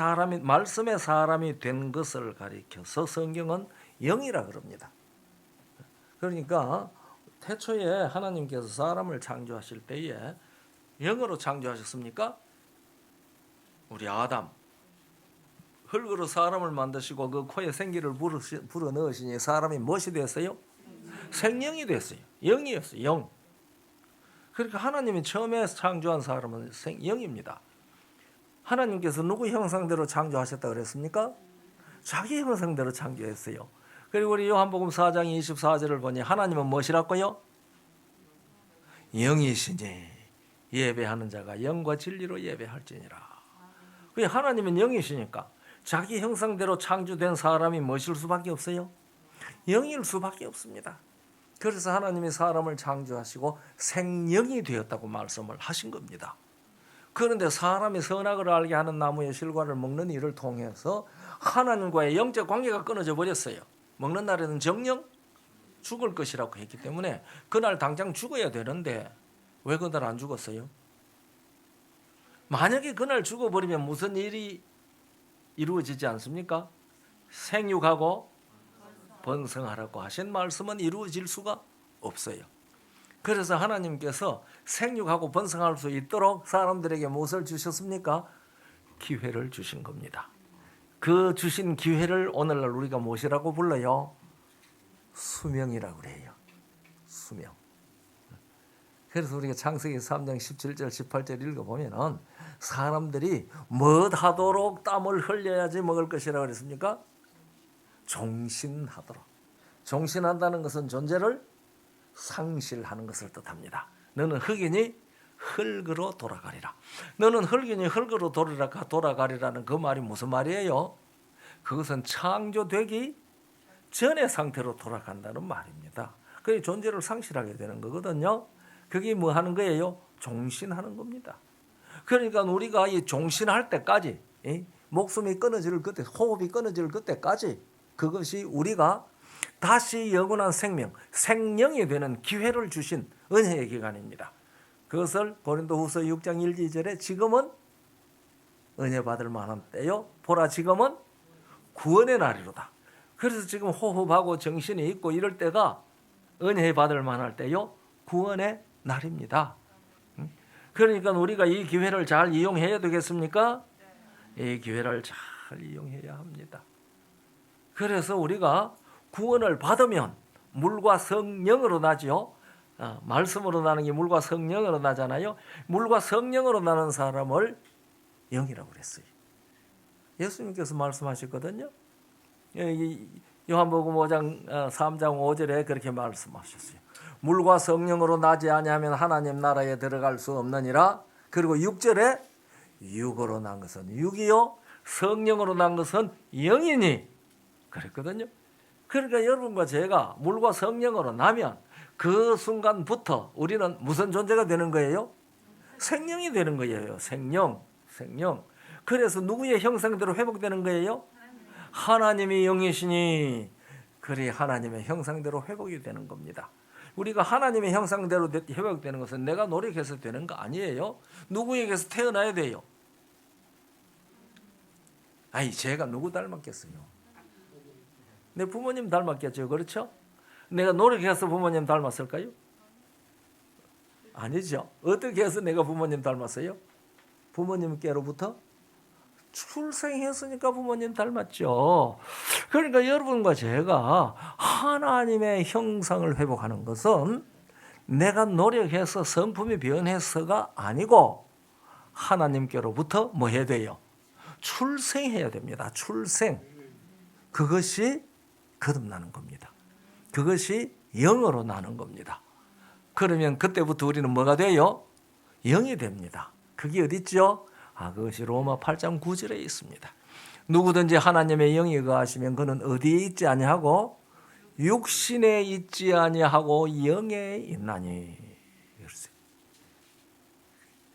S1: 사람이 된 것을 가리켜서 성경은 영이라 그럽니다. 그러니까 태초에 하나님께서 사람을 창조하실 때에 영으로 창조하셨습니까? 우리 아담 흙으로 사람을 만드시고 그 코에 생기를 불어 넣으시니 사람이 무엇이 됐어요? 생명이 됐어요. 영이었어요. 영. 그러니까 하나님이 처음에 창조한 사람은 영입니다. 하나님께서 누구 형상대로 창조하셨다 그랬습니까? 자기 형상대로 창조했어요. 그리고 우리 요한복음 4장 24절을 보니 하나님은 무엇이라고요? 영이시니 예배하는 자가 영과 진리로 예배할지니라. 하나님은 영이시니까 자기 형상대로 창조된 사람이 무엇일 수밖에 없어요? 영일 수밖에 없습니다. 그래서 하나님이 사람을 창조하시고 생영이 되었다고 말씀을 하신 겁니다. 그런데 사람이 선악을 알게 하는 나무의 실과를 먹는 일을 통해서 하나님과의 영적 관계가 끊어져 버렸어요. 먹는 날에는 정령 죽을 것이라고 했기 때문에 그날 당장 죽어야 되는데 왜 그날 안 죽었어요? 만약에 그날 죽어버리면 무슨 일이 이루어지지 않습니까? 생육하고 번성하라고 하신 말씀은 이루어질 수가 없어요. 그래서 하나님께서 생육하고 번성할 수 있도록 사람들에게 무엇을 주셨습니까? 기회를 주신 겁니다. 그 주신 기회를 오늘날 우리가 무엇이라고 불러요? 수명이라고 그래요. 수명. 그래서 우리가 창세기 3장 17절 18절 읽어보면 사람들이 뭣하도록 땀을 흘려야지 먹을 것이라고 그랬습니까? 종신하도록. 종신한다는 것은 존재를 상실하는 것을 뜻합니다. 너는 흙이니 흙으로 돌아가리라. 너는 흙이니 흙으로 돌아가리라는 그 말이 무슨 말이에요? 그것은 창조되기 전의 상태로 돌아간다는 말입니다. 그게 존재를 상실하게 되는 거거든요. 그게 뭐 하는 거예요? 종신하는 겁니다. 그러니까 우리가 이 종신할 때까지, 목숨이 끊어질 그때, 호흡이 끊어질 그때까지 그것이 우리가 다시 영원한 생명, 생명이 되는 기회를 주신 은혜의 기간입니다. 그것을 고린도후서 6장 1, 2절에 지금은 은혜 받을 만한 때요, 보라 지금은 구원의 날이로다. 그래서 지금 호흡하고 정신이 있고 이럴 때가 은혜 받을 만할 때요, 구원의 날입니다. 그러니까 우리가 이 기회를 잘 이용해야 되겠습니까? 이 기회를 잘 이용해야 합니다. 그래서 우리가 구원을 받으면 물과 성령으로 나지요. 말씀으로 나는 게 물과 성령으로 나잖아요. 물과 성령으로 나는 사람을 영이라고 그랬어요. 예수님께서 말씀하셨거든요. 요한복음 5장 3장 5절에 그렇게 말씀하셨어요. 물과 성령으로 나지 아니하면 하나님 나라에 들어갈 수 없느니라. 그리고 6절에 육으로 난 것은 육이요, 성령으로 난 것은 영이니 그랬거든요. 그러니까 여러분과 제가 물과 성령으로 나면 그 순간부터 우리는 무슨 존재가 되는 거예요? 생명이 되는 거예요. 생명. 그래서 누구의 형상대로 회복되는 거예요? 하나님이 영이시니 그리 하나님의 형상대로 회복이 되는 겁니다. 우리가 하나님의 형상대로 회복되는 것은 내가 노력해서 되는 거 아니에요. 누구에게서 태어나야 돼요. 제가 누구 닮았겠어요? 내 부모님 닮았겠죠. 그렇죠? 내가 노력해서 부모님 닮았을까요? 아니죠. 어떻게 해서 내가 부모님 닮았어요? 부모님께로부터 출생했으니까 부모님 닮았죠. 그러니까 여러분과 제가 하나님의 형상을 회복하는 것은 내가 노력해서 성품이 변해서가 아니고 하나님께로부터 뭐 해야 돼요? 출생해야 됩니다. 출생. 그것이 거듭나는 겁니다. 그것이 영으로 나는 겁니다. 그러면 그때부터 우리는 뭐가 돼요? 영이 됩니다. 그게 어디 있죠? 그것이 로마 8장 9절에 있습니다. 누구든지 하나님의 영이 거하시면 그는 어디에 있지 아니하고 육신에 있지 아니하고 영에 있나니.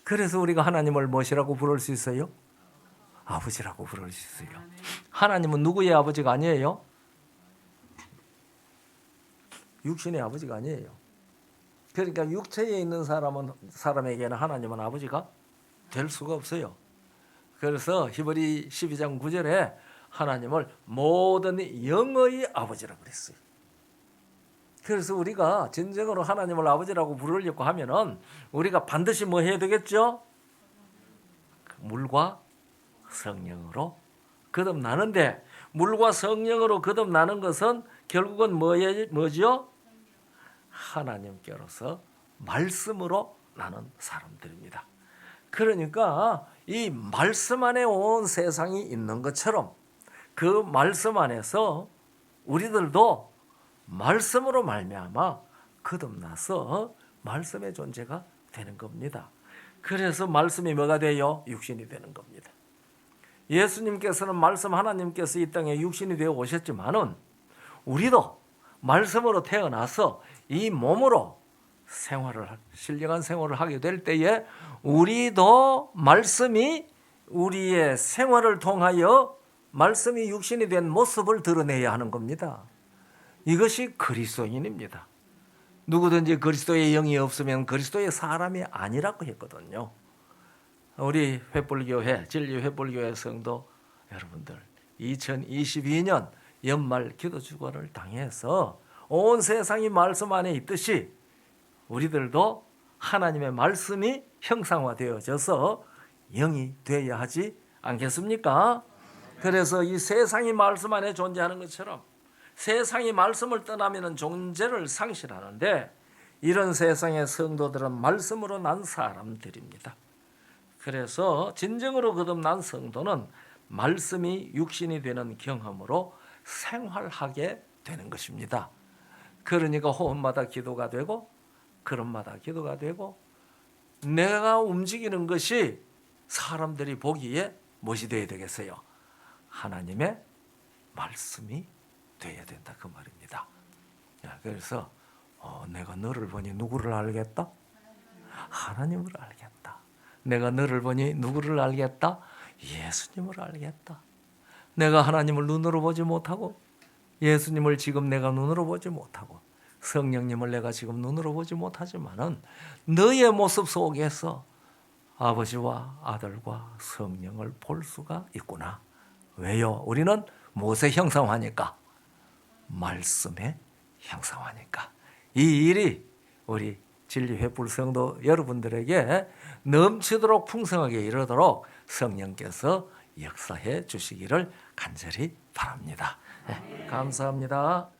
S1: 그래서 우리가 하나님을 무엇이라고 부를 수 있어요? 아버지라고 부를 수 있어요. 하나님은 누구의 아버지가 아니에요? 육신의 아버지가 아니에요. 그러니까 육체에 있는 사람에게는 하나님은 아버지가 될 수가 없어요. 그래서 히브리 12장 9절에 하나님을 모든 영의 아버지라고 그랬어요. 그래서 우리가 진정으로 하나님을 아버지라고 부르려고 하면은 우리가 반드시 뭐 해야 되겠죠? 물과 성령으로 거듭나는데, 물과 성령으로 거듭나는 것은 결국은 뭐죠? 하나님께로서 말씀으로 나는 사람들입니다. 그러니까 이 말씀 안에 온 세상이 있는 것처럼 그 말씀 안에서 우리들도 말씀으로 말미암아 거듭나서 말씀의 존재가 되는 겁니다. 그래서 말씀이 뭐가 돼요? 육신이 되는 겁니다. 예수님께서는 말씀 하나님께서 이 땅에 육신이 되어 오셨지만은 우리도 말씀으로 태어나서 이 몸으로 신령한 생활을 하게 될 때에 우리도 말씀이 우리의 생활을 통하여 말씀이 육신이 된 모습을 드러내야 하는 겁니다. 이것이 그리스도인입니다. 누구든지 그리스도의 영이 없으면 그리스도의 사람이 아니라고 했거든요. 우리 횃불교회, 진리 횃불교회 성도 여러분들, 2022년 연말 기도주간을 당해서 온 세상이 말씀 안에 있듯이 우리들도 하나님의 말씀이 형상화되어져서 영이 되어야 하지 않겠습니까? 그래서 이 세상이 말씀 안에 존재하는 것처럼 세상이 말씀을 떠나면 존재를 상실하는데, 이런 세상의 성도들은 말씀으로 난 사람들입니다. 그래서 진정으로 거듭난 성도는 말씀이 육신이 되는 경험으로 생활하게 되는 것입니다. 그러니까 호흡마다 기도가 되고 걸음마다 기도가 되고, 내가 움직이는 것이 사람들이 보기에 무엇이 되어야 되겠어요? 하나님의 말씀이 되어야 된다, 그 말입니다. 그래서 내가 너를 보니 누구를 알겠다? 하나님을 알겠다. 내가 너를 보니 누구를 알겠다? 예수님을 알겠다. 내가 하나님을 눈으로 보지 못하고 예수님을 지금 내가 눈으로 보지 못하고 성령님을 내가 지금 눈으로 보지 못하지만은 너의 모습 속에서 아버지와 아들과 성령을 볼 수가 있구나. 왜요? 우리는 무엇에 형상화하니까? 말씀에 형상화하니까. 이 일이 우리 진리회불 성도 여러분들에게 넘치도록 풍성하게 이르도록 성령께서 역사해 주시기를 간절히 바랍니다. 네, 감사합니다.